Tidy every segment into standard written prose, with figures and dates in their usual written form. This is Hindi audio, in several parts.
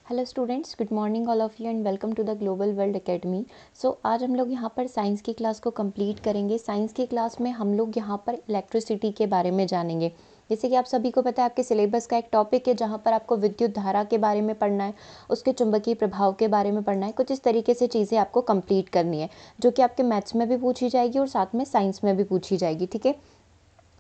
Hello students, good morning all of you and welcome to the Global World Academy. आज हम लोग यहाँ पर साइंस की क्लास को कंप्लीट करेंगे। साइंस की क्लास में हम लोग यहाँ पर इलेक्ट्रिसिटी के बारे में जानेंगे। जैसे कि आप सभी को पता है, आपके सिलेबस का एक टॉपिक है जहाँ पर आपको विद्युत धारा के बारे में पढ़ना है, उसके चुंबकीय प्रभाव के बारे में पढ़ना है। कुछ इस तरीके से चीज़ें आपको कंप्लीट करनी है, जो कि आपके मैथ्स में भी पूछी जाएगी और साथ में साइंस में भी पूछी जाएगी। ठीक है,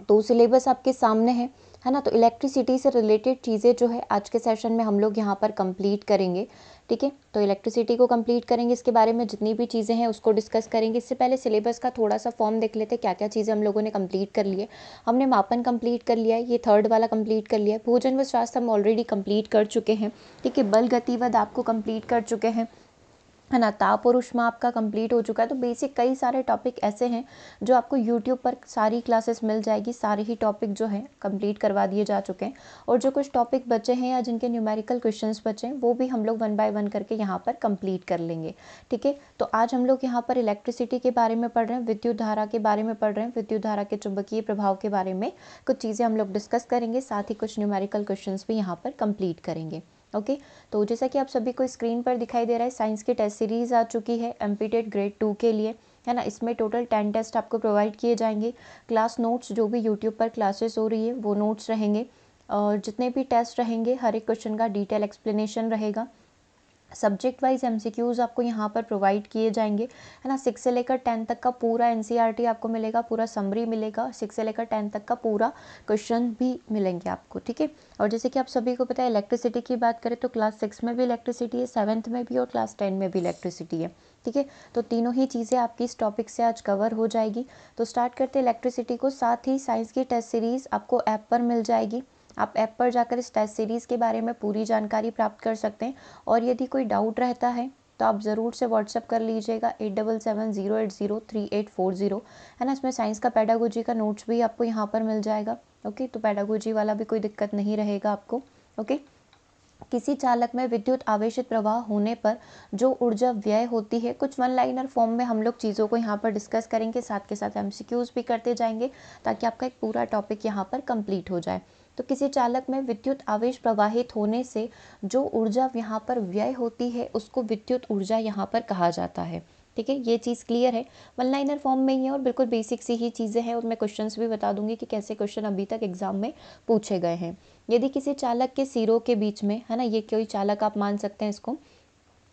तो सिलेबस आपके सामने है ना। तो इलेक्ट्रिसिटी से रिलेटेड चीज़ें जो है आज के सेशन में हम लोग यहाँ पर कंप्लीट करेंगे। ठीक है, तो इलेक्ट्रिसिटी को कंप्लीट करेंगे, इसके बारे में जितनी भी चीज़ें हैं उसको डिस्कस करेंगे। इससे पहले सिलेबस का थोड़ा सा फॉर्म देख लेते हैं, क्या क्या चीज़ें हम लोगों ने कंप्लीट कर ली है। हमने मापन कंप्लीट कर लिया है, ये थर्ड वाला कंप्लीट कर लिया है। भोजन व स्वास्थ्य हम ऑलरेडी कंप्लीट कर चुके हैं। ठीक है, बल गतिवद आपको कंप्लीट कर चुके हैं, है ना। ताप और ऊष्मा आपका कंप्लीट हो चुका है। तो बेसिक कई सारे टॉपिक ऐसे हैं जो आपको यूट्यूब पर सारी क्लासेस मिल जाएगी। सारे ही टॉपिक जो हैं कंप्लीट करवा दिए जा चुके हैं, और जो कुछ टॉपिक बचे हैं या जिनके न्यूमेरिकल क्वेश्चंस बचे हैं वो भी हम लोग 1 बाय 1 करके यहाँ पर कंप्लीट कर लेंगे। ठीक है, तो आज हम लोग यहाँ पर इलेक्ट्रिसिटी के बारे में पढ़ रहे हैं, विद्युत धारा के बारे में पढ़ रहे हैं, विद्युत धारा के चुंबकीय प्रभाव के बारे में कुछ चीज़ें हम लोग डिस्कस करेंगे, साथ ही कुछ न्यूमेरिकल क्वेश्चन भी यहाँ पर कंप्लीट करेंगे। ओके, तो जैसा कि आप सभी को स्क्रीन पर दिखाई दे रहा है, साइंस की टेस्ट सीरीज आ चुकी है एमपीटेट ग्रेड 2 के लिए, है ना। इसमें टोटल 10 टेस्ट आपको प्रोवाइड किए जाएंगे। क्लास नोट्स, जो भी यूट्यूब पर क्लासेस हो रही है वो नोट्स रहेंगे, और जितने भी टेस्ट रहेंगे हर एक क्वेश्चन का डिटेल एक्सप्लेनेशन रहेगा। सब्जेक्ट वाइज एमसीक्यूज आपको यहाँ पर प्रोवाइड किए जाएंगे, है ना। 6 से लेकर 10 तक का पूरा एनसीईआरटी आपको मिलेगा, पूरा समरी मिलेगा। 6 से लेकर 10 तक का पूरा क्वेश्चन भी मिलेंगे आपको। ठीक है, और जैसे कि आप सभी को पता है, इलेक्ट्रिसिटी की बात करें तो क्लास 6 में भी इलेक्ट्रिसिटी है, 7th में भी और क्लास 10 में भी इलेक्ट्रिसिटी है। ठीक है, तो तीनों ही चीज़ें आपकी इस टॉपिक से आज कवर हो जाएगी। तो स्टार्ट करते हैं इलेक्ट्रिसिटी को। साथ ही साइंस की टेस्ट सीरीज आपको ऐप पर मिल जाएगी। आप ऐप पर जाकर इस टेस्ट सीरीज़ के बारे में पूरी जानकारी प्राप्त कर सकते हैं, और यदि कोई डाउट रहता है तो आप ज़रूर से व्हाट्सअप कर लीजिएगा 8770803840, है ना। इसमें साइंस का पेडागोजी का नोट्स भी आपको यहाँ पर मिल जाएगा। ओके, तो पेडागोजी वाला भी कोई दिक्कत नहीं रहेगा आपको। ओके, किसी चालक में विद्युत आवेशित प्रवाह होने पर जो ऊर्जा व्यय होती है, कुछ 1 लाइनर फॉर्म में हम लोग चीज़ों को यहाँ पर डिस्कस करेंगे, साथ के साथ एमसीक्यूज भी करते जाएंगे, ताकि आपका एक पूरा टॉपिक यहाँ पर कंप्लीट हो जाए। तो किसी चालक में विद्युत आवेश प्रवाहित होने से जो ऊर्जा यहाँ पर व्यय होती है उसको विद्युत ऊर्जा यहाँ पर कहा जाता है। ठीक है, ये चीज़ क्लियर है। 1 लाइनर फॉर्म में ही है और बिल्कुल बेसिक सी ही चीज़ें हैं, और मैं क्वेश्चंस भी बता दूंगी कि कैसे क्वेश्चन अभी तक एग्जाम में पूछे गए हैं। यदि किसी चालक के सिरों के बीच में, है ना, ये कोई चालक आप मान सकते हैं इसको,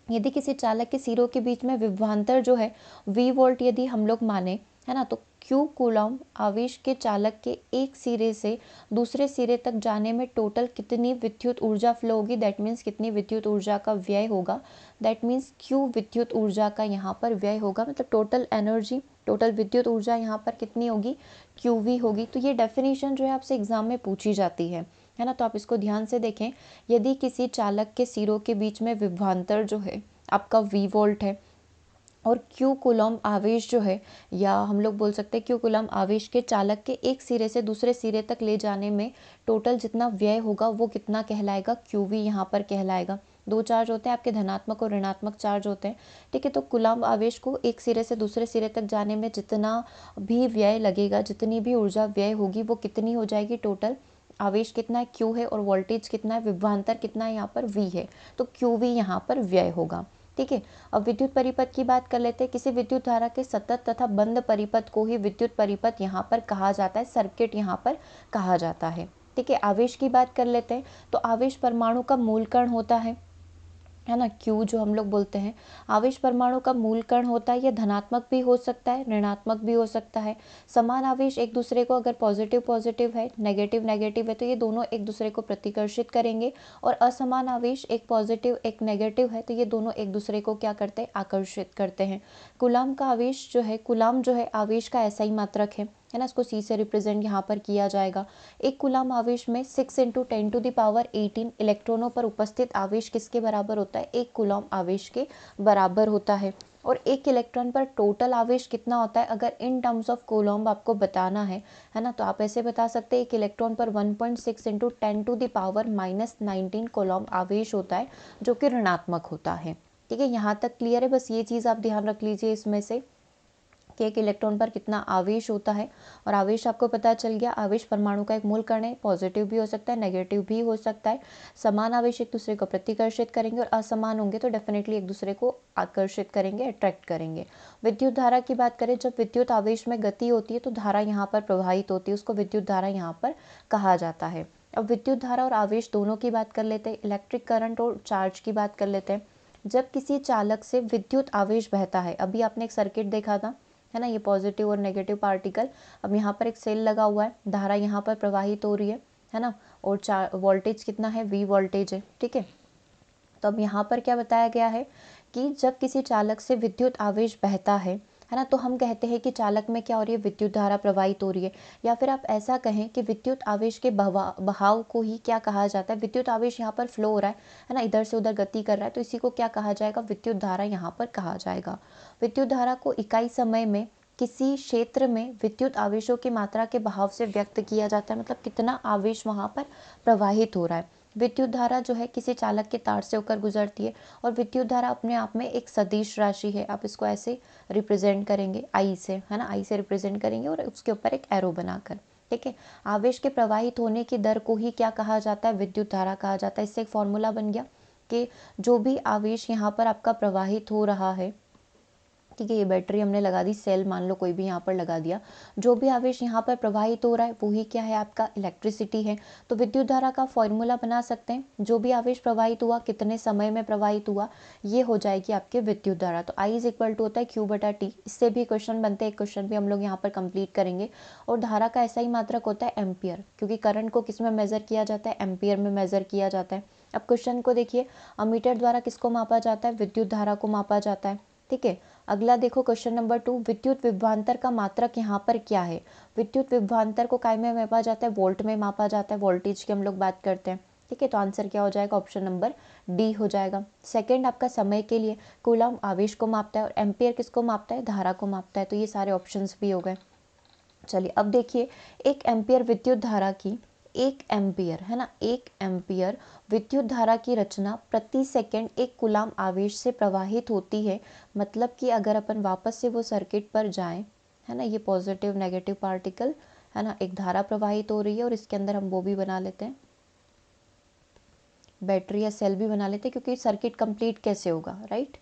यदि किसी चालक के सिरों के बीच में विभवांतर जो है V वोल्ट यदि हम लोग माने, है ना, तो Q कूलम आवेश के चालक के एक सिरे से दूसरे सिरे तक जाने में टोटल कितनी विद्युत ऊर्जा फ्लो होगी, दैट मीन्स कितनी विद्युत ऊर्जा का व्यय होगा। दैट मीन्स Q विद्युत ऊर्जा का यहाँ पर व्यय होगा, मतलब टोटल एनर्जी, टोटल विद्युत ऊर्जा यहाँ पर कितनी होगी, QV होगी। तो ये डेफिनेशन जो है आपसे एग्जाम में पूछी जाती है ना। तो आप इसको ध्यान से देखें। यदि किसी चालक के सिरों के बीच में विभवांतर जो है आपका V वोल्ट है, और Q कूलम आवेश जो है, या हम लोग बोल सकते हैं Q कूलम आवेश के चालक के एक सिरे से दूसरे सिरे तक ले जाने में टोटल जितना व्यय होगा वो कितना कहलाएगा, QV यहाँ पर कहलाएगा। दो चार्ज होते हैं आपके, धनात्मक और ऋणात्मक चार्ज होते हैं। ठीक है, तो कूलम आवेश को एक सिरे से दूसरे सिरे तक जाने में जितना भी व्यय लगेगा, जितनी भी ऊर्जा व्यय होगी, वो कितनी हो जाएगी, टोटल आवेश कितना है Q है, और वोल्टेज कितना है, विभवांतर कितना है यहाँ पर V है, तो QV यहाँ पर व्यय होगा। ठीक है, अब विद्युत परिपथ की बात कर लेते हैं। किसी विद्युत धारा के सतत तथा बंद परिपथ को ही विद्युत परिपथ यहाँ पर कहा जाता है, सर्किट यहाँ पर कहा जाता है। ठीक है, आवेश की बात कर लेते हैं। तो आवेश परमाणु का मूल कण होता है ना, Q जो हम लोग बोलते हैं, आवेश परमाणु का मूल कण होता है। यह धनात्मक भी हो सकता है, ऋणात्मक भी हो सकता है। समान आवेश एक दूसरे को, अगर पॉजिटिव पॉजिटिव है, नेगेटिव नेगेटिव है, तो ये दोनों एक दूसरे को प्रतिकर्षित करेंगे, और असमान आवेश एक पॉजिटिव एक नेगेटिव है, तो ये दोनों एक दूसरे को क्या करते हैं, आकर्षित करते हैं। कूलाम का आवेश जो है, कूलाम जो है आवेश का ऐसा ही मात्रक है ना, इसको C से रिप्रेजेंट यहाँ पर किया जाएगा। एक कूलाम आवेश में 6 × 10⁻18 इलेक्ट्रॉनों पर उपस्थित आवेश किसके बराबर होता है, एक कूलाम आवेश के बराबर होता है। और एक इलेक्ट्रॉन पर टोटल आवेश कितना होता है, अगर इन टर्म्स ऑफ कूलॉम आपको बताना है ना, तो आप ऐसे बता सकते हैं एक इलेक्ट्रॉन पर 1.6 × 10⁻−19 कूलॉम आवेश होता है, जो कि ऋणात्मक होता है। ठीक है, यहाँ तक क्लियर है, बस ये चीज़ आप ध्यान रख लीजिए इसमें से। कि एक इलेक्ट्रॉन पर कितना आवेश होता है। और आवेश आपको पता चल गया, आवेश परमाणु का एक मूल कण है, पॉजिटिव भी हो सकता है, नेगेटिव भी हो सकता है। समान आवेश एक दूसरे को प्रतिकर्षित करेंगे और असमान होंगे तो डेफिनेटली एक दूसरे को आकर्षित करेंगे, अट्रैक्ट करेंगे। विद्युत धारा की बात करें, जब विद्युत आवेश में गति होती है तो धारा यहाँ पर प्रवाहित होती है, उसको विद्युत धारा यहाँ पर कहा जाता है। अब विद्युत धारा और आवेश दोनों की बात कर लेते हैं, इलेक्ट्रिक करंट और चार्ज की बात कर लेते हैं। जब किसी चालक से विद्युत आवेश बहता है, अभी आपने एक सर्किट देखा था, है ना, ये पॉजिटिव और नेगेटिव पार्टिकल। अब यहाँ पर एक सेल लगा हुआ है, धारा यहाँ पर प्रवाहित हो रही है ना, और वोल्टेज कितना है, V वोल्टेज है, ठीक है। तो अब यहाँ पर क्या बताया गया है कि जब किसी चालक से विद्युत आवेश बहता है ना, तो हम कहते हैं कि चालक में क्या हो रही है, विद्युत धारा प्रवाहित हो रही है। या फिर आप ऐसा कहें कि विद्युत आवेश के बहाव को ही क्या कहा जाता है, विद्युत आवेश यहाँ पर फ्लो हो रहा है ना, इधर से उधर गति कर रहा है, तो इसी को क्या कहा जाएगा, विद्युत धारा यहाँ पर कहा जाएगा। विद्युत धारा को इकाई समय में किसी क्षेत्र में विद्युत आवेशों की मात्रा के बहाव से व्यक्त किया जाता है, मतलब कितना आवेश वहाँ पर प्रवाहित हो रहा है। विद्युत धारा जो है किसी चालक के तार से होकर गुजरती है, और विद्युत धारा अपने आप में एक सदिश राशि है। आप इसको ऐसे रिप्रेजेंट करेंगे आई से, है ना, आई से रिप्रेजेंट करेंगे और उसके ऊपर एक एरो बनाकर, ठीक है। आवेश के प्रवाहित होने की दर को ही क्या कहा जाता है, विद्युत धारा कहा जाता है। इससे एक फॉर्मूला बन गया कि जो भी आवेश यहाँ पर आपका प्रवाहित हो रहा है, ठीक है, ये बैटरी हमने लगा दी, सेल मान लो कोई भी यहाँ पर लगा दिया, जो भी आवेश यहाँ पर प्रवाहित हो रहा है वही क्या है, आपका इलेक्ट्रिसिटी है। तो विद्युत धारा का फॉर्मूला बना सकते हैं, जो भी आवेश प्रवाहित हुआ, कितने समय में प्रवाहित हुआ, ये हो जाएगी आपके विद्युत धारा। तो I इज इक्वल टू होता है Q/T। इससे भी क्वेश्चन बनते हैं, एक क्वेश्चन भी हम लोग यहाँ पर कंप्लीट करेंगे। और धारा का ऐसा ही मात्रक होता है एम्पियर, क्योंकि करंट को किस में मेजर किया जाता है, एम्पियर में मेजर किया जाता है। अब क्वेश्चन को देखिए, अमीटर द्वारा किसको मापा जाता है, विद्युत धारा को मापा जाता है, ठीक है। अगला देखो क्वेश्चन नंबर 2, विद्युत विभवांतर का मात्रक यहाँ पर क्या है। विद्युत विभवांतर को काय में मापा जाता है, वोल्ट में मापा जाता है, वोल्टेज की हम लोग बात करते हैं, ठीक है। तो आंसर क्या हो जाएगा, ऑप्शन नंबर डी हो जाएगा। सेकंड आपका समय के लिए कूलम आवेश को मापता है और एम्पियर किसको मापता है, धारा को मापता है। तो ये सारे ऑप्शंस भी हो गए। चलिए अब देखिए, एक एम्पियर विद्युत धारा की, एक एम्पियर है ना, एक एम्पियर विद्युत धारा की रचना प्रति सेकंड एक कूलम आवेश से प्रवाहित होती है। मतलब कि अगर अपन वापस से वो सर्किट पर जाएं, है ना, ये पॉजिटिव नेगेटिव पार्टिकल, है ना, एक धारा प्रवाहित हो रही है और इसके अंदर हम वो भी बना लेते हैं, बैटरी या सेल भी बना लेते हैं, क्योंकि सर्किट कंप्लीट कैसे होगा, राइट,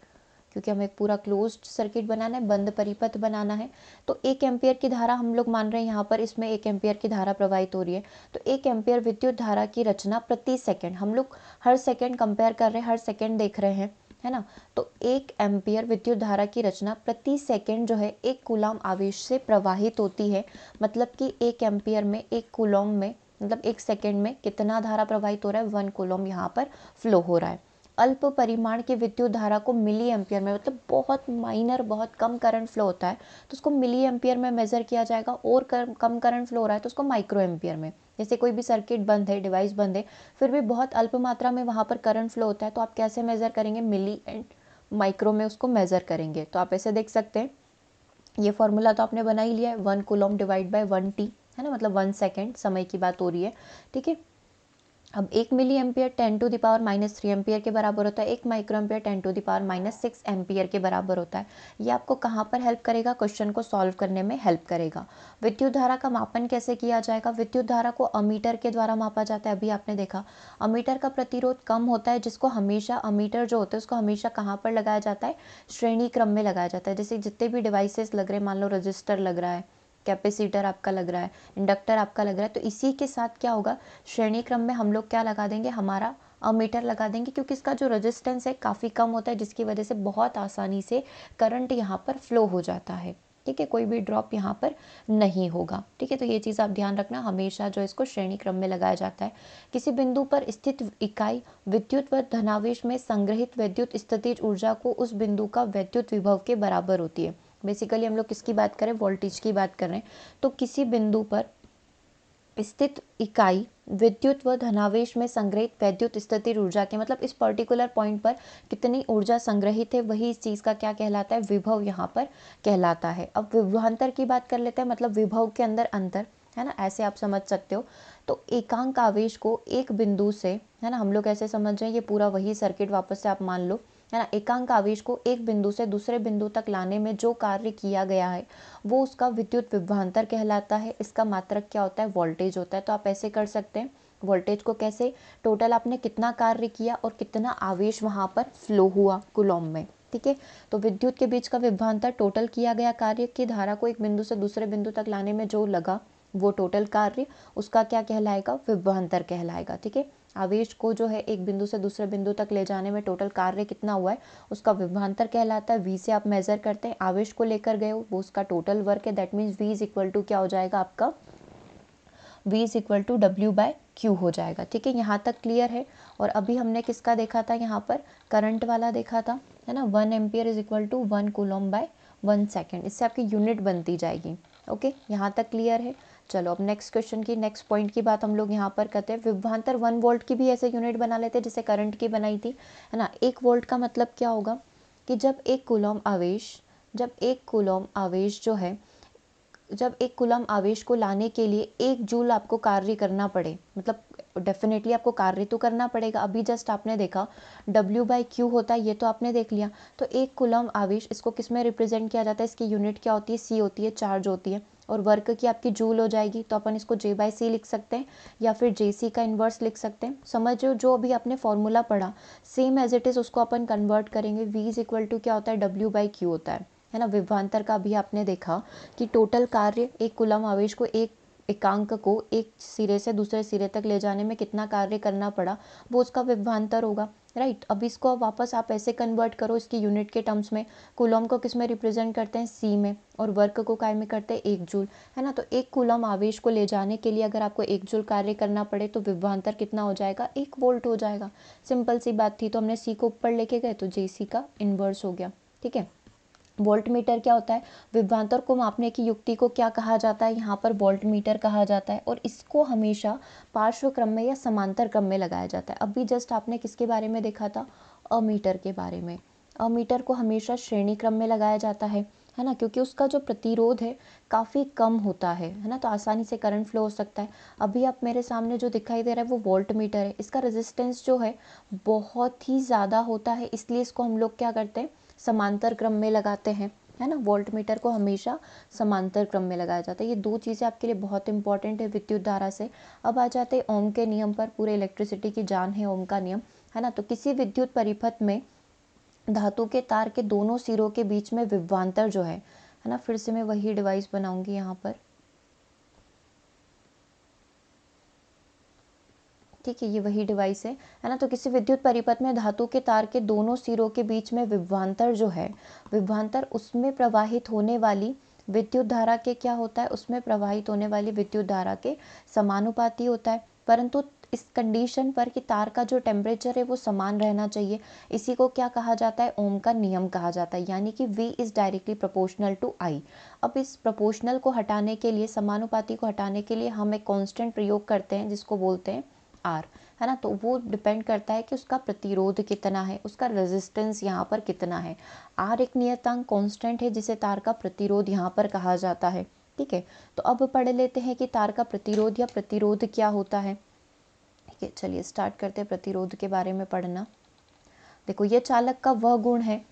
क्योंकि हमें पूरा क्लोज्ड सर्किट बनाना है, बंद परिपथ बनाना है। तो 1 एम्पियर की धारा हम लोग मान रहे हैं यहाँ पर, इसमें 1 एम्पियर की धारा प्रवाहित हो रही है। तो 1 एम्पियर विद्युत धारा की रचना प्रति सेकंड, हम लोग हर सेकंड कंपेयर कर रहे हैं, हर सेकंड देख रहे हैं, है ना। तो 1 एम्पियर विद्युत धारा की रचना प्रति सेकंड जो है एक कूलम आवेश से प्रवाहित होती है। मतलब कि 1 एम्पियर में, 1 कूलम में, मतलब 1 सेकंड में कितना धारा प्रवाहित हो रहा है, 1 कूलम यहाँ पर फ्लो हो रहा है। अल्प परिमाण की विद्युत धारा को मिली एम्पियर में, मतलब बहुत माइनर, बहुत कम करंट फ्लो होता है तो उसको मिली एम्पियर में मेजर किया जाएगा, और कम करंट फ्लो हो रहा है तो उसको माइक्रो एम्पियर में। जैसे कोई भी सर्किट बंद है, डिवाइस बंद है, फिर भी बहुत अल्प मात्रा में वहाँ पर करंट फ्लो होता है, तो आप कैसे मेजर करेंगे, मिली एंड माइक्रो में उसको मेजर करेंगे। तो आप ऐसे देख सकते हैं, ये फॉर्मूला तो आपने बना ही लिया है, 1 कूलम डिवाइड बाय 1 t, है ना, मतलब 1 सेकेंड समय की बात हो रही है, ठीक है। अब 1 मिली एम्पियर 10⁻³ एम्पियर के बराबर होता है, 1 माइक्रो एम्पियर 10⁻⁶ एम्पियर के बराबर होता है। ये आपको कहाँ पर हेल्प करेगा, क्वेश्चन को सॉल्व करने में हेल्प करेगा। विद्युत धारा का मापन कैसे किया जाएगा, विद्युत धारा को अमीटर के द्वारा मापा जाता है। अभी आपने देखा, अमीटर का प्रतिरोध कम होता है, जिसको हमेशा, अमीटर जो होता है उसको हमेशा कहाँ पर लगाया जाता है, श्रेणी क्रम में लगाया जाता है। जैसे जितने भी डिवाइसेस लग रहे हैं, मान लो रजिस्टर लग रहा है, कैपेसिटर आपका लग रहा है, इंडक्टर आपका लग रहा है, तो इसी के साथ क्या होगा, श्रेणी क्रम में हम लोग क्या लगा देंगे, हमारा अमीटर लगा देंगे, क्योंकि इसका जो रेजिस्टेंस है काफ़ी कम होता है, जिसकी वजह से बहुत आसानी से करंट यहाँ पर फ्लो हो जाता है, ठीक है, कोई भी ड्रॉप यहाँ पर नहीं होगा, ठीक है। तो ये चीज़ आप ध्यान रखना, हमेशा जो इसको श्रेणी क्रम में लगाया जाता है। किसी बिंदु पर स्थित इकाई विद्युत व धनावेश में संग्रहित विद्युत स्थितिज ऊर्जा को उस बिंदु का विद्युत विभव के बराबर होती है। बेसिकली हम लोग किसकी बात करें, वोल्टेज की बात कर रहे हैं। तो किसी बिंदु पर स्थित इकाई विद्युत व धनावेश में संग्रहित विद्युत स्थितिज ऊर्जा के, मतलब इस पर्टिकुलर पॉइंट पर कितनी ऊर्जा संग्रहित है, वही इस चीज़ का क्या कहलाता है, विभव यहाँ पर कहलाता है। अब विभवांतर की बात कर लेते हैं, मतलब विभव के अंदर अंतर, है ना, ऐसे आप समझ सकते हो। तो एकांक आवेश को एक बिंदु से, है ना, हम लोग ऐसे समझ रहे हैं, ये पूरा वही सर्किट वापस से आप मान लो है ना। एकांक आवेश को एक बिंदु से दूसरे बिंदु तक लाने में जो कार्य किया गया है वो उसका विद्युत विभवांतर कहलाता है। इसका मात्रक क्या होता है, वोल्टेज होता है। तो आप ऐसे कर सकते हैं वोल्टेज को कैसे, टोटल आपने कितना कार्य किया और कितना आवेश वहाँ पर फ्लो हुआ कूलॉम में, ठीक है। तो विद्युत के बीच का विभवांतर टोटल किया गया कार्य की धारा को एक बिंदु से दूसरे बिंदु तक लाने में जो लगा वो टोटल कार्य, उसका क्या कहलाएगा, विभवांतर कहलाएगा, ठीक है। आवेश को जो है एक बिंदु से दूसरे बिंदु तक ले जाने में टोटल कार्य कितना हुआ है उसका विभवांतर कहलाता है। v से आप मेजर करते हैं, आवेश को लेकर गए हो वो उसका टोटल वर्क है, that means v is equal to क्या हो जाएगा आपका, v is equal to W by Q हो जाएगा, ठीक है। यहाँ तक क्लियर है। और अभी हमने किसका देखा था, यहाँ पर करंट वाला देखा था, है ना। 1 ampere is equal to 1 coulomb by 1 second, इससे आपकी यूनिट बनती जाएगी। ओके, यहाँ तक क्लियर है। चलो अब नेक्स्ट क्वेश्चन की नेक्स्ट पॉइंट की बात हम लोग यहाँ पर करते हैं। विभवांतर 1 वोल्ट की भी ऐसे यूनिट बना लेते हैं जैसे करंट की बनाई थी, है ना। 1 वोल्ट का मतलब क्या होगा कि जब एक कूलॉम आवेश जो है, जब एक कूलम आवेश को लाने के लिए 1 जूल आपको कार्य करना पड़े, मतलब डेफिनेटली आपको कार्य तो करना पड़ेगा। अभी जस्ट आपने देखा W बाई क्यू होता है, ये तो आपने देख लिया। तो 1 कूलम आवेश, इसको किस में रिप्रेजेंट किया जाता है, इसकी यूनिट क्या होती है, C होती है, चार्ज होती है, और वर्क की आपकी जूल हो जाएगी। तो अपन इसको J बाई C लिख सकते हैं या फिर JC का इन्वर्स लिख सकते हैं। समझो जो अभी आपने फॉर्मूला पढ़ा सेम एज इट इज़ उसको अपन कन्वर्ट करेंगे। V इज इक्वल टू क्या होता है, W बाई क्यू होता है ना। विभवांतर का भी आपने देखा कि टोटल कार्य एक कूलम आवेश को एक एकांक को एक सिरे से दूसरे सिरे तक ले जाने में कितना कार्य करना पड़ा वो उसका विभवांतर होगा, राइट। अब इसको वापस आप ऐसे कन्वर्ट करो इसकी यूनिट के टर्म्स में। कूलम को किस में रिप्रेजेंट करते हैं, सी में, और वर्क को काय में करते हैं, 1 जूल, है ना। तो 1 कूलम आवेश को ले जाने के लिए अगर आपको 1 जूल कार्य करना पड़े तो विभवांतर कितना हो जाएगा, 1 वोल्ट हो जाएगा। सिंपल सी बात थी। तो हमने सी को ऊपर लेके गए तो JC का इन्वर्स हो गया, ठीक है। वोल्ट मीटर क्या होता है, विभवांतर को मापने की युक्ति को क्या कहा जाता है, यहाँ पर वोल्ट मीटर कहा जाता है। और इसको हमेशा पार्श्व क्रम में या समांतर क्रम में लगाया जाता है। अभी जस्ट आपने किसके बारे में देखा था, अमीटर के बारे में। अमीटर को हमेशा श्रेणी क्रम में लगाया जाता है ना, क्योंकि उसका जो प्रतिरोध है काफ़ी कम होता है ना, तो आसानी से करंट फ्लो हो सकता है। अभी आप मेरे सामने जो दिखाई दे रहा है वो वोल्ट मीटर है। इसका रेजिस्टेंस जो है बहुत ही ज़्यादा होता है, इसलिए इसको हम लोग क्या करते हैं, समांतर क्रम में लगाते हैं, है ना। वोल्ट मीटर को हमेशा समांतर क्रम में लगाया जाता है। ये 2 चीज़ें आपके लिए बहुत इंपॉर्टेंट है विद्युत धारा से। अब आ जाते हैं ओम के नियम पर। पूरे इलेक्ट्रिसिटी की जान है ओम का नियम, है ना। तो किसी विद्युत परिपथ में धातु के तार के दोनों सिरों के बीच में विभवांतर जो है ना, फिर से मैं वही डिवाइस बनाऊंगी यहाँ पर, ठीक है, ये वही डिवाइस है ना। तो किसी विद्युत परिपथ में धातु के तार के दोनों सिरों के बीच में विभवांतर जो है, विभवांतर उसमें प्रवाहित होने वाली विद्युत धारा के क्या होता है, उसमें प्रवाहित होने वाली विद्युत धारा के समानुपाती होता है। परंतु इस कंडीशन पर कि तार का जो टेम्परेचर है वो समान रहना चाहिए। इसी को क्या कहा जाता है, ओम का नियम कहा जाता है, यानी कि V is directly proportional to I। अब इस प्रोपोर्शनल को हटाने के लिए, समानुपाती को हटाने के लिए हम एक कांस्टेंट प्रयोग करते हैं जिसको बोलते हैं R, है ना। तो वो डिपेंड करता है कि उसका प्रतिरोध कितना है, उसका रेजिस्टेंस यहाँ पर कितना है। R एक नियतांक कांस्टेंट है जिसे तार का प्रतिरोध यहाँ पर कहा जाता है, ठीक है। तो अब पढ़ लेते हैं कि तार का प्रतिरोध या प्रतिरोध क्या होता है, ठीक है। चलिए स्टार्ट करते हैं प्रतिरोध के बारे में पढ़ना। देखो ये चालक का वह गुण है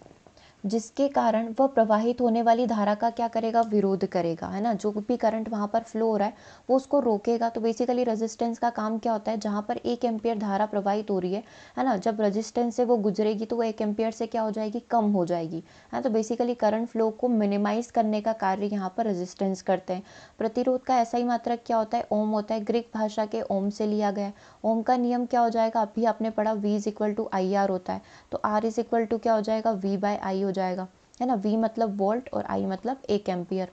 जिसके कारण वह प्रवाहित होने वाली धारा का क्या करेगा, विरोध करेगा, है ना। जो भी करंट वहाँ पर फ्लो हो रहा है वो उसको रोकेगा। तो बेसिकली रेजिस्टेंस का काम क्या होता है, जहाँ पर 1 एम्पियर धारा प्रवाहित हो रही है ना, जब रेजिस्टेंस से वो गुजरेगी तो वो 1 एम्पियर से क्या हो जाएगी, कम हो जाएगी, है। तो बेसिकली करंट फ्लो को मिनिमाइज करने का कार्य यहाँ पर रेजिस्टेंस करते हैं। प्रतिरोध का ऐसा ही मात्रक क्या होता है, ओम होता है। ग्रीक भाषा के ओम से लिया गया है। ओम का नियम क्या हो जाएगा, अभी आपने पढ़ा V is equal to IR होता है। तो R इज इक्वल टू क्या हो जाएगा, V बाय I हो जाएगा, है ना। V मतलब वोल्ट और I मतलब 1 एम्पियर,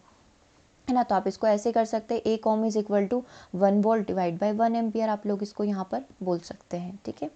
है ना। तो आप इसको ऐसे कर सकते हैं, 1 ohm is equal to 1 volt divide by 1 ampere, आप लोग इसको यहाँ पर बोल सकते हैं, ठीक है।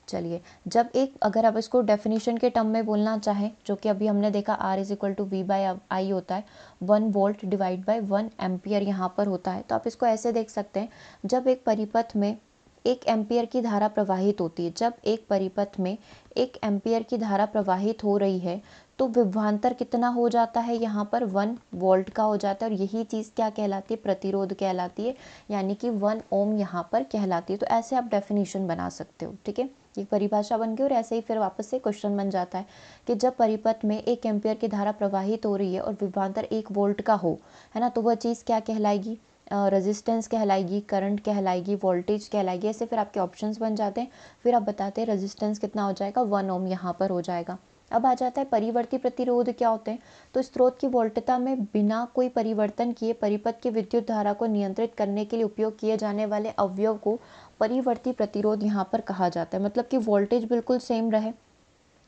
चलिए जब एक, अगर आप इसको डेफिनेशन के टर्म में बोलना चाहें, जो कि अभी हमने देखा R is equal to V by I होता है, 1 वोल्ट डिवाइड बाय 1 एम्पियर यहाँ पर होता है। तो आप इसको ऐसे देख सकते हैं, जब एक परिपथ में 1 एम्पियर की धारा प्रवाहित होती है, जब एक परिपथ में 1 एम्पियर की धारा प्रवाहित हो रही है तो विभवांतर कितना हो जाता है, यहाँ पर 1 वोल्ट का हो जाता है। और यही चीज़ क्या कहलाती है, प्रतिरोध कहलाती है, यानी कि 1 ओम यहाँ पर कहलाती है। तो ऐसे आप डेफिनेशन बना सकते हो, ठीक है। ये परिभाषा बन गई और ऐसे ही फिर वापस से क्वेश्चन बन जाता है कि जब परिपथ में 1 एम्पियर की धारा प्रवाहित हो रही है और विभवांतर 1 वोल्ट का हो, है ना, तो वह चीज़ क्या कहलाएगी? रेजिस्टेंस कहलाएगी, करंट कहलाएगी, वोल्टेज कहलाएगी। ऐसे फिर आपके ऑप्शंस बन जाते हैं। फिर आप बताते हैं रेजिस्टेंस कितना हो जाएगा, 1 ओम यहाँ पर हो जाएगा। अब आ जाता है परिवर्ती प्रतिरोध क्या होते हैं। तो स्रोत की वोल्टता में बिना कोई परिवर्तन किए परिपथ की विद्युत धारा को नियंत्रित करने के लिए उपयोग किए जाने वाले अवयव को परिवर्ती प्रतिरोध यहाँ पर कहा जाता है। मतलब कि वोल्टेज बिल्कुल सेम रहे,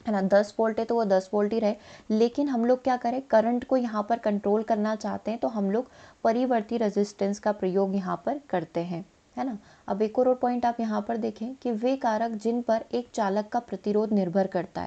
है ना, 10 वोल्ट है तो वो 10 वोल्ट ही रहे, लेकिन हम लोग क्या करें, करंट को यहाँ पर कंट्रोल करना चाहते हैं तो हम लोग परिवर्ती रेजिस्टेंस का प्रयोग यहाँ पर करते हैं, है ना। अब एक और पॉइंट आप यहाँ पर देखें कि वे कारक जिन पर एक चालक का प्रतिरोध निर्भर करता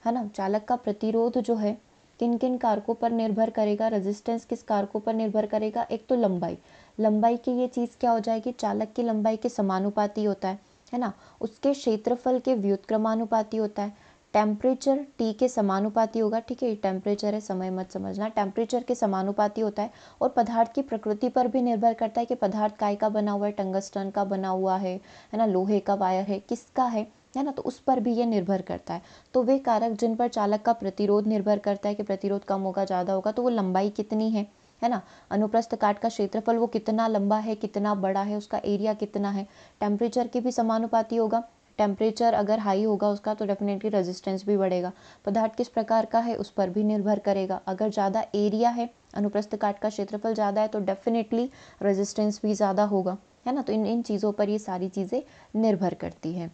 है ना। चालक का प्रतिरोध जो है किन किन कारकों पर निर्भर करेगा, रेजिस्टेंस किस कारकों पर निर्भर करेगा। एक तो लंबाई, लंबाई की ये चीज़ क्या हो जाएगी, चालक की लंबाई के समानुपाती होता है ना। उसके क्षेत्रफल के व्युत्क्रमानुपाती होता है। टेम्परेचर टी के समानुपाती होगा, ठीक है, टेम्परेचर है, समय मत समझना, टेम्परेचर के समानुपाती होता है। और पदार्थ की प्रकृति पर भी निर्भर करता है कि पदार्थ काय का बना हुआ है, टंगस्टन का बना हुआ है ना, लोहे का वायर है, किसका है ना, तो उस पर भी ये निर्भर करता है। तो वे कारक जिन पर चालक का प्रतिरोध निर्भर करता है कि प्रतिरोध कम होगा ज़्यादा होगा, तो वो लंबाई कितनी है ना, अनुप्रस्थ काट का क्षेत्रफल वो कितना लंबा है, कितना बड़ा है, उसका एरिया कितना है। टेम्परेचर के भी समानुपाती होगा, टेम्परेचर अगर हाई होगा उसका तो डेफिनेटली रेजिस्टेंस भी बढ़ेगा। पदार्थ किस प्रकार का है उस पर भी निर्भर करेगा। अगर ज़्यादा एरिया है, अनुप्रस्थ काट का क्षेत्रफल ज़्यादा है तो डेफिनेटली रेजिस्टेंस भी ज़्यादा होगा, है ना। तो इन चीज़ों पर ये सारी चीज़ें निर्भर करती हैं।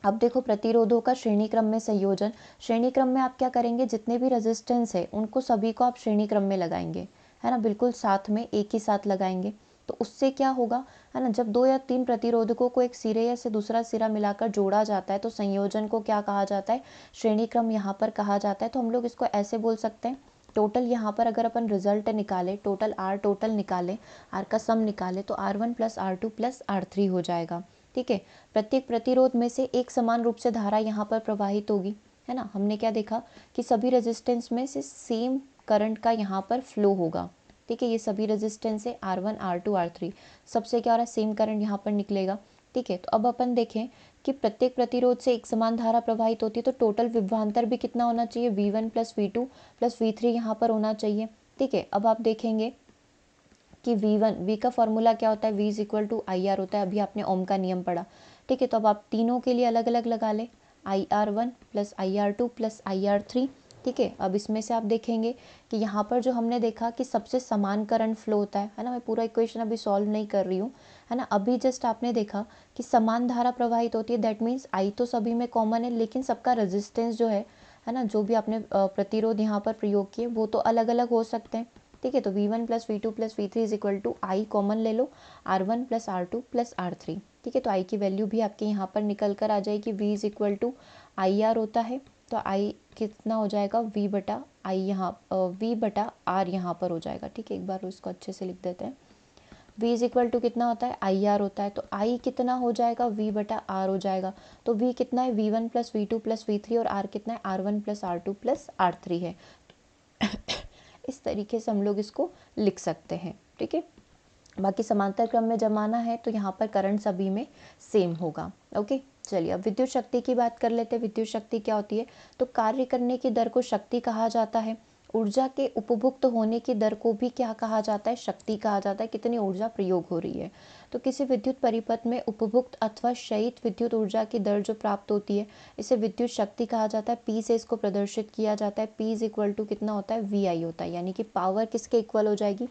अब देखो प्रतिरोधों का श्रेणी क्रम में संयोजन। श्रेणी क्रम में आप क्या करेंगे, जितने भी रेजिस्टेंस है उनको सभी को आप श्रेणी क्रम में लगाएंगे, है ना, बिल्कुल साथ में एक ही साथ लगाएंगे। तो उससे क्या होगा, है ना, जब 2 या 3 प्रतिरोधकों को एक सिरे या से दूसरा सिरा मिलाकर जोड़ा जाता है तो संयोजन को क्या कहा जाता है, श्रेणी क्रम यहाँ पर कहा जाता है। तो हम लोग इसको ऐसे बोल सकते हैं, टोटल यहाँ पर अगर अपन रिजल्ट निकालें, टोटल आर टोटल निकालें, आर का सम निकालें तो R1 + R2 + R3 हो जाएगा, ठीक है। प्रत्येक प्रतिरोध में से एक समान रूप से धारा यहाँ पर प्रवाहित होगी, है ना। हमने क्या देखा कि सभी रेजिस्टेंस में से सेम करंट का यहाँ पर फ्लो होगा, ठीक है। ये सभी रेजिस्टेंस है R1 R2 R3, सबसे क्या हो रहा है, सेम करंट यहाँ पर निकलेगा, ठीक है। तो अब अपन देखें कि प्रत्येक प्रतिरोध से एक समान धारा प्रवाहित होती है तो टोटल विभवांतर भी कितना होना चाहिए, V1 + V2 + V3 यहाँ पर होना चाहिए, ठीक है। अब आप देखेंगे कि V का फॉर्मूला क्या होता है, V = IR होता है, अभी आपने ओम का नियम पढ़ा, ठीक है। तो अब आप तीनों के लिए अलग अलग लगा लें, IR1 + IR2 + IR3, ठीक है। अब इसमें से आप देखेंगे कि यहाँ पर जो हमने देखा कि सबसे समान करंट फ्लो होता है ना। मैं पूरा इक्वेशन अभी सॉल्व नहीं कर रही हूँ, है ना। अभी जस्ट आपने देखा कि समान धारा प्रवाहित होती है, दैट मीन्स I तो सभी में कॉमन है, लेकिन सबका रेजिस्टेंस जो है ना, जो भी आपने प्रतिरोध यहाँ पर प्रयोग किए वो तो अलग अलग हो सकते हैं, ठीक है। तो V1 + V2 + V3 = I common ले लो, R1 + R2 + R3, ठीक है। तो I की वैल्यू भी आपके यहाँ पर निकल कर आ जाएगी, V = IR होता है, तो I कितना हो जाएगा, V/I यहाँ V/R यहाँ पर हो जाएगा, ठीक है। एक बार उसको अच्छे से लिख देते हैं, V = कितना होता है, IR होता है, तो I कितना हो जाएगा, V/R हो जाएगा। तो V कितना है, V1 + V2 + V3, और R कितना है, R1 + R2 + R3 है। इस तरीके से हम लोग इसको लिख सकते हैं, ठीक है। बाकी समांतर क्रम में जमाना है तो यहाँ पर करंट सभी में सेम होगा, ओके। चलिए अब विद्युत शक्ति की बात कर लेते हैं। विद्युत शक्ति क्या होती है, तो कार्य करने की दर को शक्ति कहा जाता है। ऊर्जा के उपभुक्त होने की दर को भी क्या कहा जाता है, शक्ति कहा जाता है, कितनी ऊर्जा प्रयोग हो रही है। तो किसी विद्युत परिपथ में उपभुक्त अथवा क्षयित विद्युत ऊर्जा की दर जो प्राप्त होती है इसे विद्युत शक्ति कहा जाता है। P से इसको प्रदर्शित किया जाता है, P = कितना होता है, VI होता है, यानी कि पावर किसके इक्वल हो जाएगी,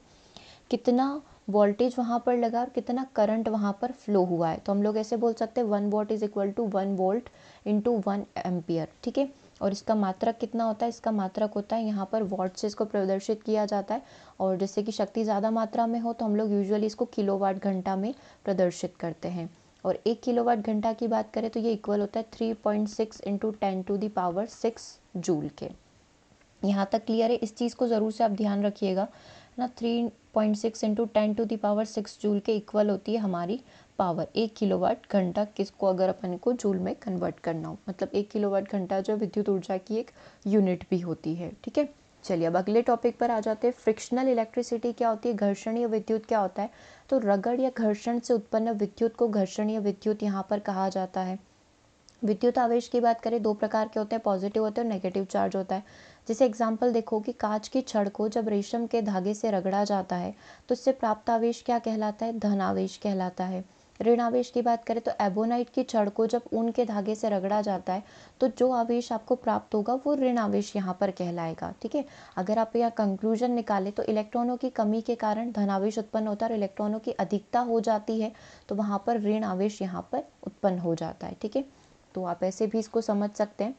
कितना वोल्टेज वहाँ पर लगा और कितना करंट वहाँ पर फ्लो हुआ है। तो हम लोग ऐसे बोल सकते हैं 1 watt = 1 volt × 1 एम्पियर, ठीक है। और इसका मात्रक कितना होता है, इसका मात्रक होता है यहाँ पर वॉट से इसको प्रदर्शित किया जाता है। और जैसे कि शक्ति ज़्यादा मात्रा में हो तो हम लोग यूजुअली इसको किलोवाट घंटा में प्रदर्शित करते हैं। और 1 किलोवाट घंटा की बात करें तो ये इक्वल होता है 3.6 × 10⁶ जूल के। यहाँ तक क्लियर है, इस चीज़ को ज़रूर से आप ध्यान रखिएगा ना। 3.6 × 10⁶ जूल के इक्वल होती है हमारी पावर। 1 किलोवाट घंटा किसको अगर अपन को जूल में कन्वर्ट करना हो, मतलब 1 किलोवाट घंटा जो विद्युत ऊर्जा की एक यूनिट भी होती है, ठीक है। चलिए अब अगले टॉपिक पर आ जाते हैं। फ्रिक्शनल इलेक्ट्रिसिटी क्या होती है, घर्षणीय विद्युत क्या होता है। तो रगड़ या घर्षण से उत्पन्न विद्युत को घर्षणीय विद्युत यहाँ पर कहा जाता है। विद्युत आवेश की बात करें, दो प्रकार के होते हैं, पॉजिटिव होते हैं और नेगेटिव चार्ज होता है। जैसे एग्जाम्पल देखो कि कांच की छड़ को जब रेशम के धागे से रगड़ा जाता है तो इससे प्राप्त आवेश क्या कहलाता है? धन आवेश कहलाता है। ऋण आवेश की बात करें तो एबोनाइट की छड़ को जब ऊन के धागे से रगड़ा जाता है तो जो आवेश आपको प्राप्त होगा वो ऋण आवेश यहाँ पर कहलाएगा। ठीक है, अगर आप यहाँ कंक्लूजन निकालें तो इलेक्ट्रॉनों की कमी के कारण धनावेश उत्पन्न होता है और इलेक्ट्रॉनों की अधिकता हो जाती है तो वहाँ पर ऋण आवेश यहाँ पर उत्पन्न हो जाता है। ठीक है, तो आप ऐसे भी इसको समझ सकते हैं।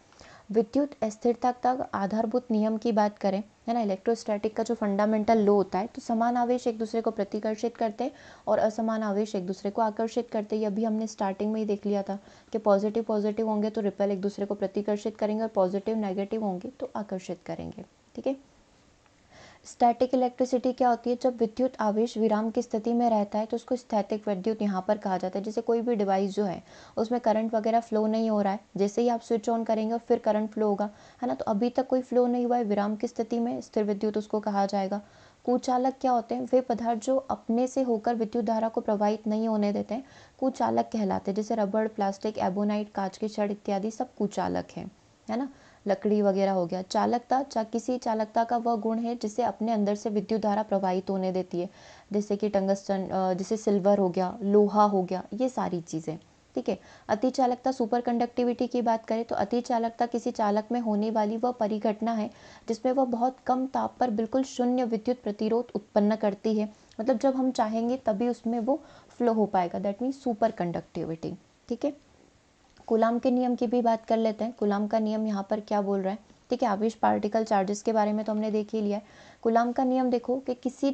विद्युत अस्थिरता का आधारभूत नियम की बात करें, है ना, इलेक्ट्रोस्टैटिक का जो फंडामेंटल लॉ होता है, तो समान आवेश एक दूसरे को प्रतिकर्षित करते हैं और असमान आवेश एक दूसरे को आकर्षित करते हैं। ये अभी हमने स्टार्टिंग में ही देख लिया था कि पॉजिटिव पॉजिटिव होंगे तो रिपेल एक दूसरे को प्रतिकर्षित करेंगे और पॉजिटिव नेगेटिव होंगे तो आकर्षित करेंगे। ठीक है, स्टैटिक इलेक्ट्रिसिटी क्या होती है? जब विद्युत आवेश विराम की स्थिति में रहता है तो उसको स्थैतिक विद्युत यहाँ पर कहा जाता है। जैसे कोई भी डिवाइस जो है उसमें करंट वगैरह फ्लो नहीं हो रहा है, जैसे ही आप स्विच ऑन करेंगे और फिर करंट फ्लो होगा, है ना, तो अभी तक कोई फ्लो नहीं हुआ है, विराम की स्थिति में स्थिर विद्युत उसको कहा जाएगा। कुचालक क्या होते हैं? वे पदार्थ जो अपने से होकर विद्युत धारा को प्रवाहित नहीं होने देते हैं कुचालक कहलाते हैं। जैसे रबड़, प्लास्टिक, एबोनाइट, कांच की छड़ इत्यादि सब कुचालक है ना। लकड़ी वगैरह हो गया। चालकता, किसी चालकता का वह गुण है जिसे अपने अंदर से विद्युत धारा प्रवाहित होने देती है, जैसे कि टंगस्टन, जैसे सिल्वर हो गया, लोहा हो गया, ये सारी चीज़ें। ठीक है, अति चालकता, सुपर कंडक्टिविटी की बात करें तो अति चालकता किसी चालक में होने वाली वह परिघटना है जिसमें वह बहुत कम ताप पर बिल्कुल शून्य विद्युत प्रतिरोध उत्पन्न करती है। मतलब जब हम चाहेंगे तभी उसमें वो फ्लो हो पाएगा, दैट मीन्स सुपर कंडक्टिविटी। ठीक है, कूलाम के नियम की भी बात कर लेते हैं। कूलाम का नियम यहाँ पर क्या बोल रहा है? ठीक है, आवेश, पार्टिकल, चार्जेस के बारे में तो हमने देख ही लिया है। कूलाम का नियम देखो कि किसी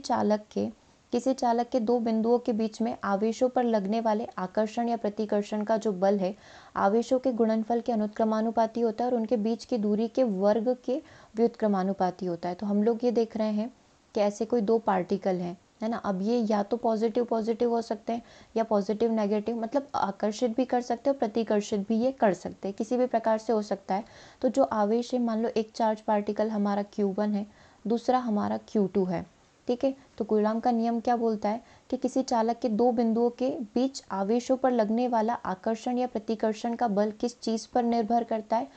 चालक के दो बिंदुओं के बीच में आवेशों पर लगने वाले आकर्षण या प्रतिकर्षण का जो बल है आवेशों के गुणनफल के अनुक्रमानुपाती होता है और उनके बीच की दूरी के वर्ग के व्युत्क्रमानुपाती होता है। तो हम लोग ये देख रहे हैं कि ऐसे कोई दो पार्टिकल हैं, है ना। अब ये या तो पॉजिटिव पॉजिटिव हो सकते हैं या पॉजिटिव नेगेटिव, मतलब आकर्षित भी कर सकते हैं और प्रतिकर्षित भी ये कर सकते हैं, किसी भी प्रकार से हो सकता है। तो जो आवेश है, मान लो एक चार्ज पार्टिकल हमारा Q1 है, दूसरा हमारा Q2 है। ठीक है, तो कूलाम का नियम क्या बोलता है कि किसी चालक के दो बिंदुओं के बीच आवेशों पर लगने वाला आकर्षण या प्रतिकर्षण का बल किस चीज़ पर निर्भर करता है?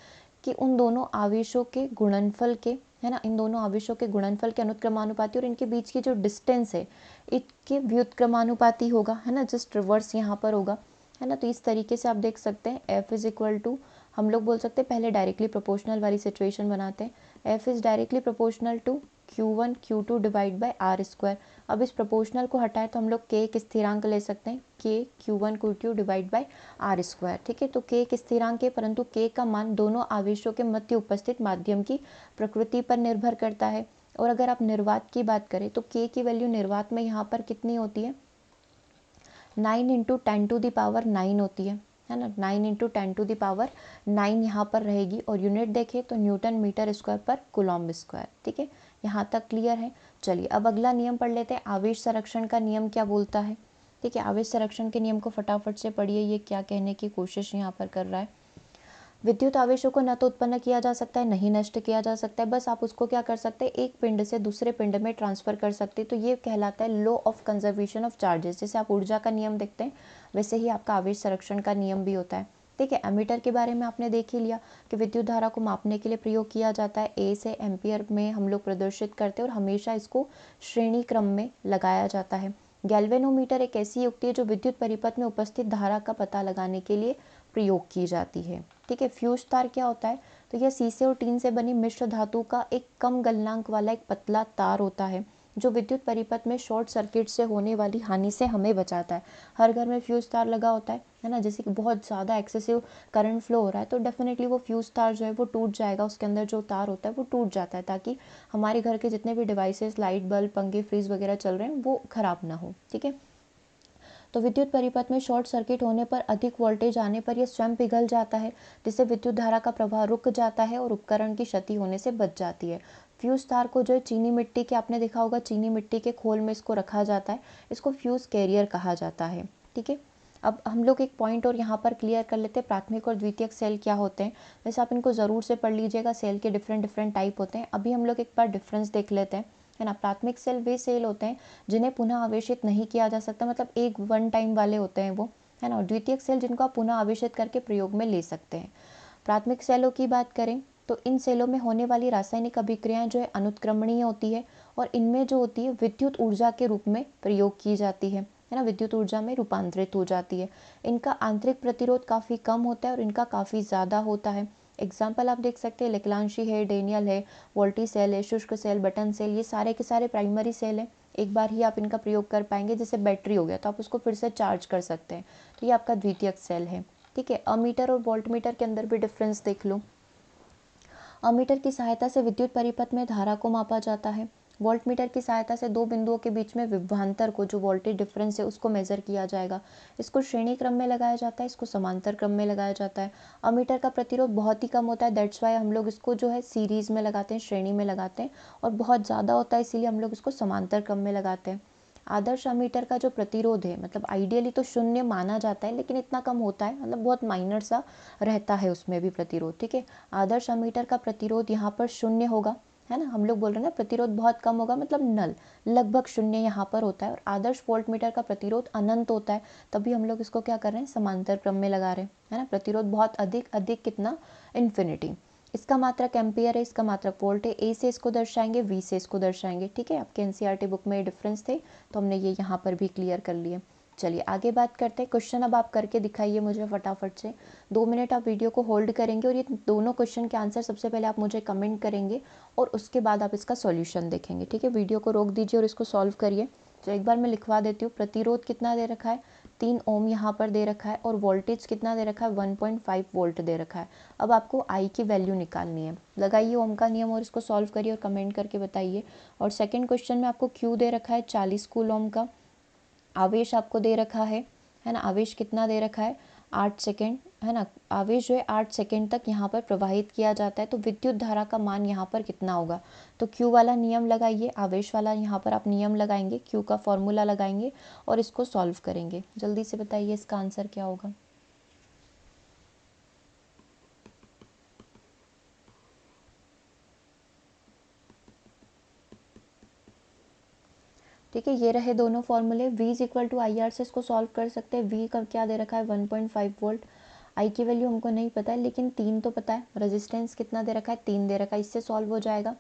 कि उन दोनों आवेशों के गुणनफल के, है ना, इन दोनों आवेशों के गुणनफल के अनुक्रमानुपाती और इनके बीच की जो डिस्टेंस है इसके व्युत्क्रमानुपाती होगा, है ना, जस्ट रिवर्स यहाँ पर होगा, है ना। तो इस तरीके से आप देख सकते हैं F इज इक्वल टू, हम लोग बोल सकते हैं, पहले डायरेक्टली प्रोपोर्शनल वाली सिचुएशन बनाते हैं। F is directly proportional to Q1 Q2 divide by R square. अब इस प्रोपोर्शनल को हटाए तो हम लोग K एक स्थिरांक ले सकते हैं, K Q1 Q2 divide by R square. ठीक है, तो K एक स्थिरांक है परंतु K का मान दोनों आवेशों के मध्य उपस्थित माध्यम की प्रकृति पर निर्भर करता है। और अगर आप निर्वात की बात करें तो K की वैल्यू निर्वात में यहाँ पर कितनी होती है? 9 इंटू 10⁹ होती है ना। 9 इंटू 10⁹ यहाँ पर रहेगी और यूनिट देखें तो न्यूटन मीटर स्क्वायर पर कूलॉम्ब स्क्वायर। ठीक है, यहाँ तक क्लियर है। चलिए अब अगला नियम पढ़ लेते हैं, आवेश संरक्षण का नियम क्या बोलता है। ठीक है, आवेश संरक्षण के नियम को फटाफट से पढ़िए, ये क्या कहने की कोशिश यहाँ पर कर रहा है। विद्युत आवेशों को न तो उत्पन्न किया जा सकता है, नहीं नष्ट किया जा सकता है, बस आप उसको क्या कर सकते हैं, एक पिंड से दूसरे पिंड में ट्रांसफर कर सकते हैं। तो ये कहलाता है law of conservation of charges. जैसे आप ऊर्जा का नियम देखते हैं वैसे ही आपका आवेश संरक्षण का नियम भी होता है। ठीक है, एमीटर के बारे में आपने देख ही लिया कि विद्युत धारा को मापने के लिए प्रयोग किया जाता है। ए से एम्पियर में हम लोग प्रदर्शित करते हैं और हमेशा इसको श्रेणी क्रम में लगाया जाता है। गैल्वेनोमीटर एक ऐसी युक्ति है जो विद्युत परिपथ में उपस्थित धारा का पता लगाने के लिए प्रयोग की जाती है। ठीक है, फ्यूज तार क्या होता है? तो यह शीशे और टीन से बनी मिश्र धातु का एक कम गलनांक वाला एक पतला तार होता है जो विद्युत परिपथ में शॉर्ट सर्किट से होने वाली हानि से हमें बचाता है। हर घर में फ्यूज तार लगा होता है ना। जैसे कि बहुत ज़्यादा एक्सेसिव करंट फ्लो हो रहा है तो डेफिनेटली वो फ्यूज तार जो है वो टूट जाएगा, उसके अंदर जो तार होता है वो टूट जाता है ताकि हमारे घर के जितने भी डिवाइसेस, लाइट, बल्ब, पंखे, फ्रिज वगैरह चल रहे हैं वो खराब ना हो। ठीक है, तो विद्युत परिपथ में शॉर्ट सर्किट होने पर अधिक वोल्टेज आने पर यह स्वयं पिघल जाता है जिससे विद्युत धारा का प्रवाह रुक जाता है और उपकरण की क्षति होने से बच जाती है। फ्यूज तार को जो है चीनी मिट्टी के, आपने देखा होगा चीनी मिट्टी के खोल में इसको रखा जाता है, इसको फ्यूज कैरियर कहा जाता है। ठीक है, अब हम लोग एक पॉइंट और यहाँ पर क्लियर कर लेते हैं, प्राथमिक और द्वितीयक सेल क्या होते हैं। वैसे आप इनको ज़रूर से पढ़ लीजिएगा, सेल के डिफरेंट टाइप होते हैं। अभी हम लोग एक बार डिफरेंस देख लेते हैं, है ना। प्राथमिक सेल वे सेल होते हैं जिन्हें पुनः आवेशित नहीं किया जा सकता, मतलब एक वन टाइम वाले होते हैं वो, है ना। और द्वितीयक सेल जिनको आप पुनः आवेशित करके प्रयोग में ले सकते हैं। प्राथमिक सेलों की बात करें तो इन सेलों में होने वाली रासायनिक अभिक्रियाएं जो है अनुत्क्रमणीय होती है और इनमें जो होती है विद्युत ऊर्जा के रूप में प्रयोग की जाती है ना, विद्युत ऊर्जा में रूपांतरित हो जाती है। इनका आंतरिक प्रतिरोध काफ़ी कम होता है और इनका काफ़ी ज़्यादा होता है। एग्जाम्पल आप देख सकते हैं लेक्लांशी है, डेनियल है, वोल्टी सेल है, शुष्क सेल, बटन सेल, ये सारे के सारे प्राइमरी सेल हैं। एक बार ही आप इनका प्रयोग कर पाएंगे। जैसे बैटरी हो गया तो आप उसको फिर से चार्ज कर सकते हैं, तो ये आपका द्वितीयक सेल है। ठीक है, अमीटर और वोल्टमीटर के अंदर भी डिफरेंस देख लो। अमीटर की सहायता से विद्युत परिपथ में धारा को मापा जाता है। वोल्टमीटर की सहायता से दो बिंदुओं के बीच में विभवांतर को, जो वोल्टेज डिफरेंस है, उसको मेजर किया जाएगा। इसको श्रेणी क्रम में लगाया जाता है, इसको समांतर क्रम में लगाया जाता है। अमीटर का प्रतिरोध बहुत ही कम होता है, दैट्स वाई हम लोग इसको जो है सीरीज में लगाते हैं, श्रेणी में लगाते हैं। और बहुत ज़्यादा होता है इसीलिए हम लोग इसको समांतर क्रम में लगाते हैं। आदर्श अमीटर का जो प्रतिरोध है, मतलब आइडियली तो 0 माना जाता है, लेकिन इतना कम होता है, मतलब बहुत माइनर सा रहता है उसमें भी प्रतिरोध। ठीक है, आदर्श अमीटर का प्रतिरोध यहाँ पर 0 होगा, है ना। हम लोग बोल रहे हैं ना प्रतिरोध बहुत कम होगा, मतलब नल, लगभग 0 यहाँ पर होता है। और आदर्श वोल्टमीटर का प्रतिरोध अनंत होता है, तभी हम लोग इसको क्या कर रहे हैं, समांतर क्रम में लगा रहे हैं, है ना। प्रतिरोध बहुत अधिक, अधिक कितना, इन्फिनिटी। इसका मात्रक एम्पियर है, इसका मात्रक वोल्ट है। ए से इसको दर्शाएंगे, वी से इसको दर्शाएंगे। ठीक है, आपके एनसीईआरटी बुक में डिफरेंस थे तो हमने ये यहाँ पर भी क्लियर कर लिए। चलिए आगे बात करते हैं। क्वेश्चन अब आप करके दिखाइए मुझे फटाफट से। 2 मिनट आप वीडियो को होल्ड करेंगे और ये दोनों क्वेश्चन के आंसर सबसे पहले आप मुझे कमेंट करेंगे और उसके बाद आप इसका सॉल्यूशन देखेंगे। ठीक है, वीडियो को रोक दीजिए और इसको सॉल्व करिए। तो एक बार मैं लिखवा देती हूँ। प्रतिरोध कितना दे रखा है, 3 ओम यहाँ पर दे रखा है, और वोल्टेज कितना दे रखा है, 1.5 वोल्ट दे रखा है। अब आपको आई की वैल्यू निकालनी है। लगाइए ओम का नियम और इसको सॉल्व करिए और कमेंट करके बताइए। और सेकंड क्वेश्चन में आपको क्यू दे रखा है 40 कूलम का। आवेश आपको दे रखा है ना। आवेश कितना दे रखा है, 8 सेकेंड, है ना। आवेश जो है 8 सेकेंड तक यहाँ पर प्रवाहित किया जाता है, तो विद्युत धारा का मान यहाँ पर कितना होगा। तो क्यू वाला नियम लगाइए, आवेश वाला यहाँ पर आप नियम लगाएंगे, क्यू का फॉर्मूला लगाएंगे और इसको सॉल्व करेंगे। जल्दी से बताइए इसका आंसर क्या होगा। ठीक है, ये रहे दोनों फॉर्मूले। V is equal to I R से इसको सॉल्व कर सकते हैं। V का क्या दे रखा है, 1.5 वोल्ट। आई की वैल्यू हमको नहीं पता है, लेकिन 3 तो पता है। रेजिस्टेंस कितना दे रखा है, 3 दे रखा है, इससे सॉल्व हो जाएगा।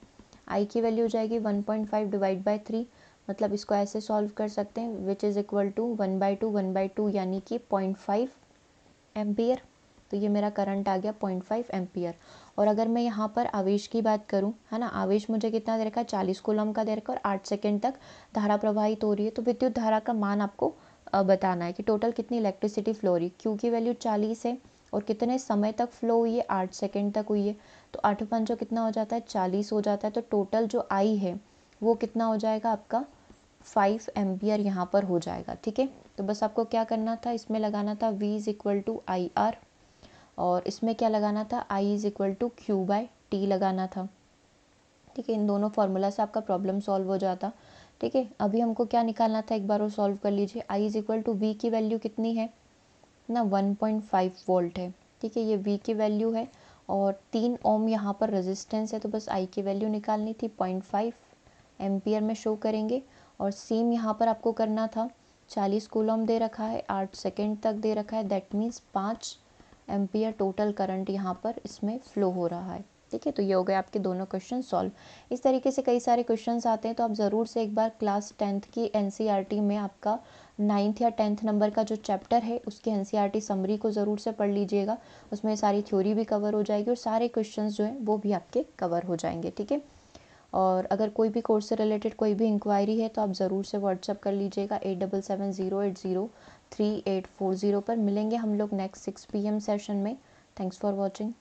आई की वैल्यू हो जाएगी 1.5 डिवाइड बाई 3, मतलब इसको ऐसे सॉल्व कर सकते हैं, विच इज़ इक्वल टू 1/2 यानी कि 0.5 एम्पियर। तो ये मेरा करंट आ गया 0.5 एम्पियर। और अगर मैं यहाँ पर आवेश की बात करूँ, है ना, आवेश मुझे कितना दे रखा है, 40 कूलम का दे रखा है और 8 सेकेंड तक धारा प्रवाहित हो रही है। तो विद्युत धारा का मान आपको बताना है कि टोटल कितनी इलेक्ट्रिसिटी फ्लो हो रही है। क्यू की वैल्यू 40 है और कितने समय तक फ्लो हुई है, 8 सेकेंड तक हुई है। तो 8 पंचो कितना हो जाता है, 40 हो जाता है। तो टोटल जो आई है वो कितना हो जाएगा आपका, 5 एम्पियर यहाँ पर हो जाएगा। ठीक है, तो बस आपको क्या करना था, इसमें लगाना था V is equal to I R, और इसमें क्या लगाना था, I is equal to Q by T लगाना था। ठीक है, इन दोनों फार्मूला से आपका प्रॉब्लम सॉल्व हो जाता। ठीक है, अभी हमको क्या निकालना था, एक बार और सॉल्व कर लीजिए। I is equal to V की वैल्यू कितनी है ना, 1.5 वोल्ट है। ठीक है, ये V की वैल्यू है और 3 ओम यहाँ पर रेजिस्टेंस है, तो बस I की वैल्यू निकालनी थी, 0.5 एम्पियर में शो करेंगे। और सेम यहाँ पर आपको करना था, 40 कूलम दे रखा है, 8 सेकेंड तक दे रखा है, that means 5 ampere total current यहाँ पर इसमें फ्लो हो रहा है। ठीक है, तो ये हो गए आपके दोनों क्वेश्चन सॉल्व। इस तरीके से कई सारे क्वेश्चंस आते हैं, तो आप ज़रूर से एक बार क्लास 10th की एनसीईआरटी में आपका 9th या 10th नंबर का जो चैप्टर है उसके एनसीईआरटी समरी को ज़रूर से पढ़ लीजिएगा। उसमें सारी थ्योरी भी कवर हो जाएगी और सारे क्वेश्चन जो हैं वो भी आपके कवर हो जाएंगे। ठीक है, और अगर कोई भी कोर्स से रिलेटेड कोई भी इंक्वायरी है तो आप ज़रूर से व्हाट्सअप कर लीजिएगा 8770803840 पर। मिलेंगे हम लोग नेक्स्ट 6 PM सेशन में। Thanks for watching.